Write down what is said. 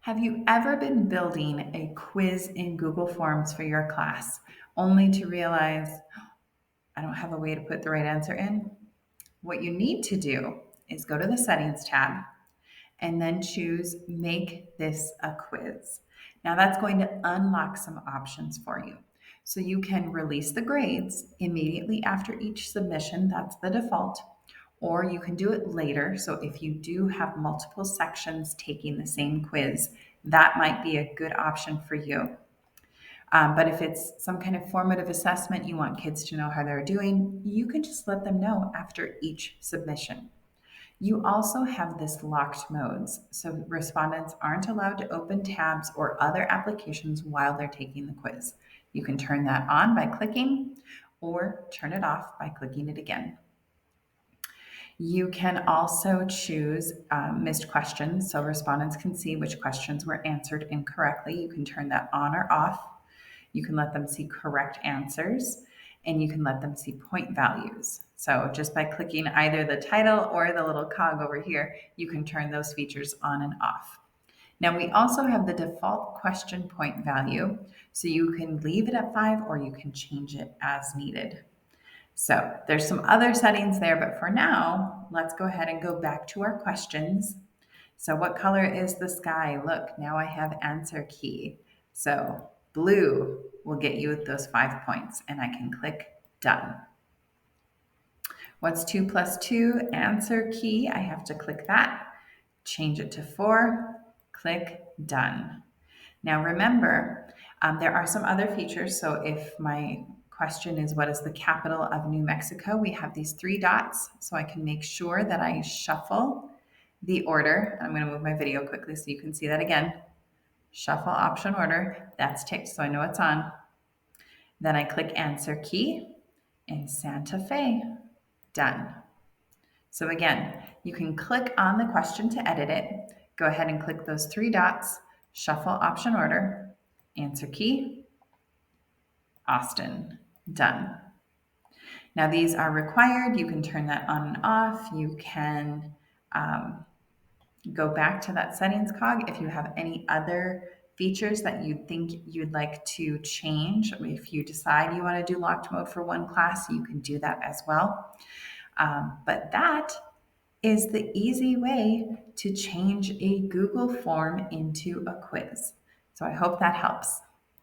Have you ever been building a quiz in Google Forms for your class only to realize I don't have a way to put the right answer in? What you need to do is go to the Settings tab and then choose Make This a Quiz. Now that's going to unlock some options for you. So you can release the grades immediately after each submission, that's the default, or you can do it later. So if you do have multiple sections taking the same quiz, that might be a good option for you. But if it's some kind of formative assessment, you want kids to know how they're doing, you can just let them know after each submission. You also have this locked modes, so respondents aren't allowed to open tabs or other applications while they're taking the quiz. You can turn that on by clicking or turn it off by clicking it again. You can also choose missed questions, so respondents can see which questions were answered incorrectly. You can turn that on or off. You can let them see correct answers, and you can let them see point values. So just by clicking either the title or the little cog over here, you can turn those features on and off. Now we also have the default question point value, so you can leave it at 5 or you can change it as needed. So there's some other settings there, but for now, let's go ahead and go back to our questions. So what color is the sky? Look, now I have answer key. So blue will get you those 5 points, and I can click done. What's 2 plus 2? Answer key. I have to click that. Change it to 4. Click done. Now remember, there are some other features. So if my question is what is the capital of New Mexico, we have these 3 dots. So I can make sure that I shuffle the order. I'm going to move my video quickly so you can see that again. Shuffle option order, that's ticked, so I know it's on. Then I click answer key and Santa Fe, done. So again, you can click on the question to edit it. Go ahead and click those 3 dots, shuffle option order, answer key, Austin, done. Now these are required. You can turn that on and off. You can go back to that settings cog if you have any other features that you think you'd like to change. If you decide you want to do locked mode for one class, you can do that as well. But that is the easy way to change a Google form into a quiz. So I hope that helps.